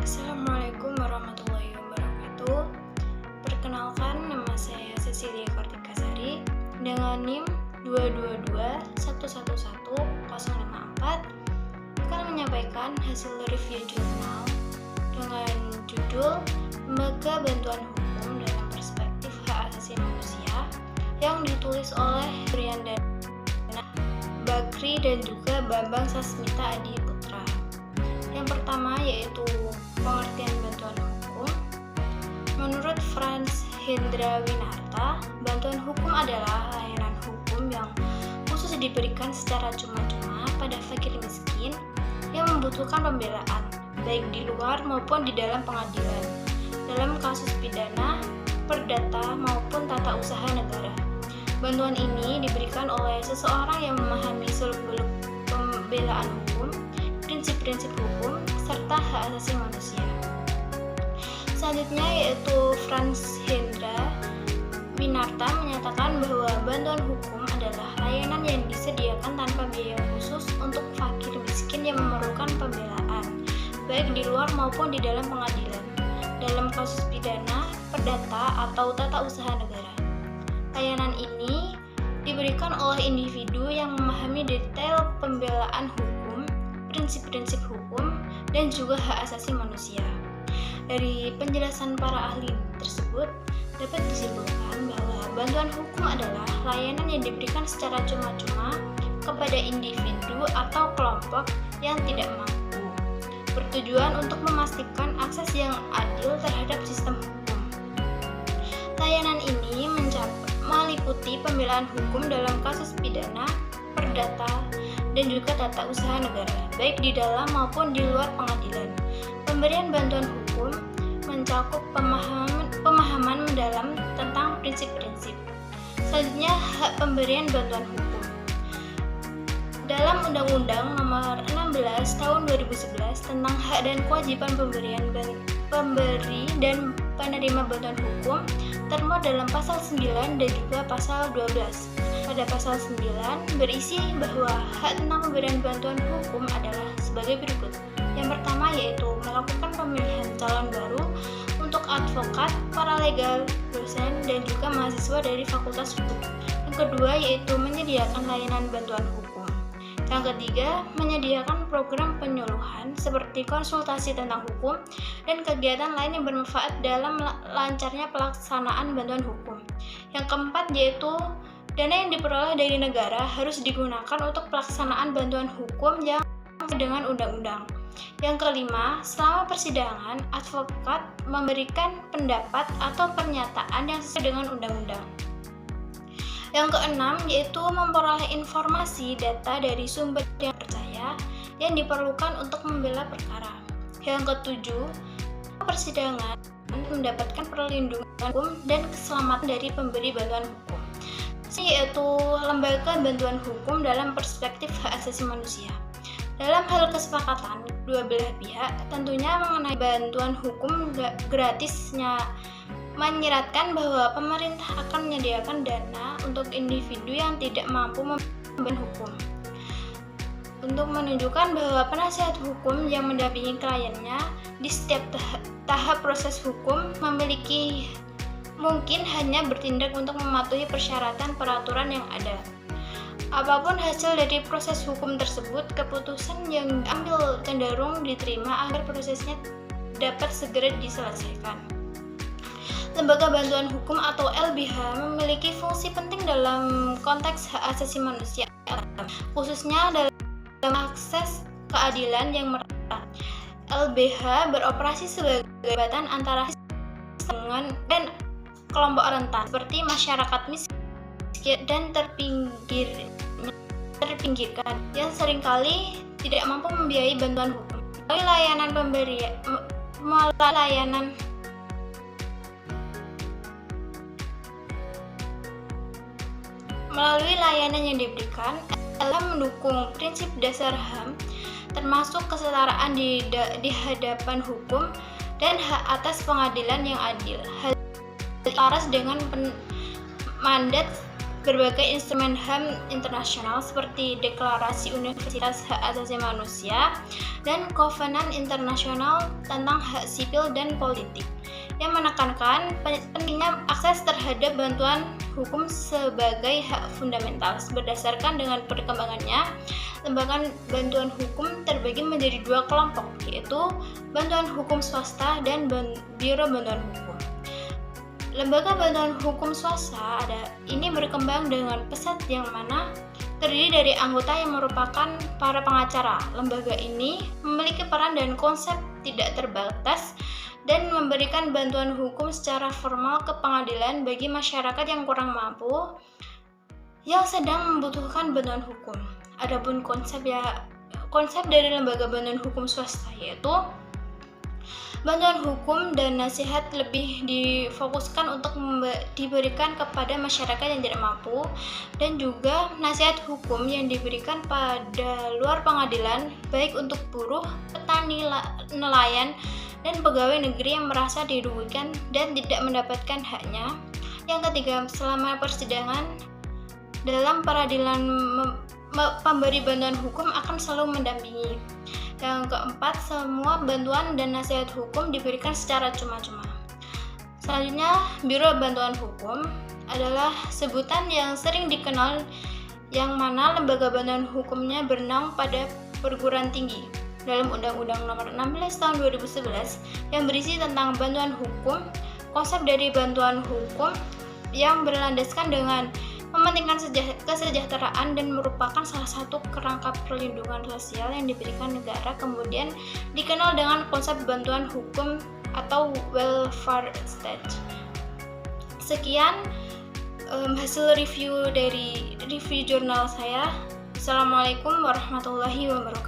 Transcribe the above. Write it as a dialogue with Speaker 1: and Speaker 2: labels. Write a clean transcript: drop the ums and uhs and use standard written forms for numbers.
Speaker 1: Assalamualaikum warahmatullahi wabarakatuh. Perkenalkan, nama saya Cecilia Kartikasari dengan NIM 222111054 akan menyampaikan hasil review jurnal dengan judul Lembaga Bantuan Hukum dalam Perspektif Hak Asasi Manusia yang ditulis oleh Briandana Bakri dan juga Bambang Sasmita Adiputra. Yang pertama yaitu pengertian bantuan hukum. Menurut Frans Hendra Winarta, bantuan hukum adalah layanan hukum yang khusus diberikan secara cuma-cuma pada fakir miskin yang membutuhkan pembelaan, baik di luar maupun di dalam pengadilan, dalam kasus pidana, perdata, maupun tata usaha negara. Bantuan ini diberikan oleh seseorang yang memahami seluk-beluk pembelaan hukum, prinsip-prinsip hukum, serta hak asasi manusia. Selanjutnya yaitu Frans Hendra Winarta menyatakan bahwa bantuan hukum adalah layanan yang disediakan tanpa biaya khusus untuk fakir miskin yang memerlukan pembelaan, baik di luar maupun di dalam pengadilan, dalam kasus pidana, perdata, atau tata usaha negara. Layanan ini diberikan oleh individu yang memahami detail pembelaan hukum, prinsip-prinsip hukum, dan juga hak asasi manusia. Dari penjelasan para ahli tersebut, dapat disimpulkan bahwa bantuan hukum adalah layanan yang diberikan secara cuma-cuma kepada individu atau kelompok yang tidak mampu, bertujuan untuk memastikan akses yang adil terhadap sistem hukum. Layanan ini meliputi pembelaan hukum dalam kasus pidana, perdata, dan juga tata usaha negara, baik di dalam maupun di luar pengadilan. Pemberian bantuan hukum mencakup pemahaman mendalam tentang prinsip-prinsip. Selanjutnya, hak pemberian bantuan hukum. Dalam Undang-Undang Nomor 16 Tahun 2011 tentang hak dan kewajiban pemberi dan penerima bantuan hukum termuat dalam pasal 9 dan juga pasal 12. Pada pasal 9 berisi bahwa hak tentang pemberian bantuan hukum adalah sebagai berikut. Yang pertama yaitu melakukan pemilihan calon baru untuk advokat, paralegal, dosen, dan juga mahasiswa dari fakultas hukum. Yang kedua yaitu menyediakan layanan bantuan hukum. Yang ketiga, menyediakan program penyuluhan seperti konsultasi tentang hukum dan kegiatan lain yang bermanfaat dalam lancarnya pelaksanaan bantuan hukum. Yang keempat yaitu dana yang diperoleh dari negara harus digunakan untuk pelaksanaan bantuan hukum yang sesuai dengan undang-undang. Yang kelima, selama persidangan, advokat memberikan pendapat atau pernyataan yang sesuai dengan undang-undang. Yang keenam yaitu memperoleh informasi data dari sumber yang percaya yang diperlukan untuk membela perkara. Yang ketujuh, persidangan mendapatkan perlindungan hukum dan keselamatan dari pemberi bantuan hukum, yaitu lembaga bantuan hukum dalam perspektif hak asasi manusia. Dalam hal kesepakatan dua belah pihak, tentunya mengenai bantuan hukum gratisnya menyeratkan bahwa pemerintah akan menyediakan dana untuk individu yang tidak mampu membayar hukum. Untuk menunjukkan bahwa penasihat hukum yang mendampingi kliennya di setiap tahap proses hukum mungkin hanya bertindak untuk mematuhi persyaratan peraturan yang ada. Apapun hasil dari proses hukum tersebut, keputusan yang diambil cenderung diterima agar prosesnya dapat segera diselesaikan. Lembaga Bantuan Hukum atau LBH memiliki fungsi penting dalam konteks hak asasi manusia, khususnya dalam akses keadilan yang merata. LBH beroperasi sebagai jembatan antara dengan dan kelompok rentan seperti masyarakat miskin dan terpinggirkan yang seringkali tidak mampu membiayai bantuan hukum. Melalui layanan yang diberikan, LBH mendukung prinsip dasar HAM, termasuk kesetaraan di hadapan hukum dan hak atas pengadilan yang adil. Hal ini selaras dengan mandat berbagai instrumen HAM internasional seperti Deklarasi Universitas Hak Asasi Manusia dan Kovenan Internasional tentang Hak Sipil dan Politik, yang menekankan pentingnya akses terhadap bantuan hukum sebagai hak fundamental. Berdasarkan dengan perkembangannya, lembaga bantuan hukum terbagi menjadi dua kelompok, yaitu bantuan hukum swasta dan biro bantuan hukum. Lembaga bantuan hukum swasta ini berkembang dengan pesat, yang mana terdiri dari anggota yang merupakan para pengacara. Lembaga ini memiliki peran dan konsep tidak terbatas dan memberikan bantuan hukum secara formal ke pengadilan bagi masyarakat yang kurang mampu yang sedang membutuhkan bantuan hukum. Adapun konsep dari lembaga bantuan hukum swasta yaitu bantuan hukum dan nasihat lebih difokuskan untuk diberikan kepada masyarakat yang tidak mampu, dan juga nasihat hukum yang diberikan pada luar pengadilan, baik untuk buruh, petani, nelayan, dan pegawai negeri yang merasa dirugikan dan tidak mendapatkan haknya. Yang ketiga, selama persidangan dalam peradilan, pemberi bantuan hukum akan selalu mendampingi. Yang keempat, semua bantuan dan nasihat hukum diberikan secara cuma-cuma. Selanjutnya, Biro Bantuan Hukum adalah sebutan yang sering dikenal, yang mana lembaga bantuan hukumnya bernaung pada perguruan tinggi. Dalam Undang-Undang Nomor 16 Tahun 2011 yang berisi tentang bantuan hukum, konsep dari bantuan hukum yang berlandaskan dengan mementingkan kesejahteraan dan merupakan salah satu kerangka perlindungan sosial yang diberikan negara, kemudian dikenal dengan konsep bantuan hukum atau welfare state. Sekian hasil review dari review jurnal saya. Assalamualaikum warahmatullahi wabarakatuh.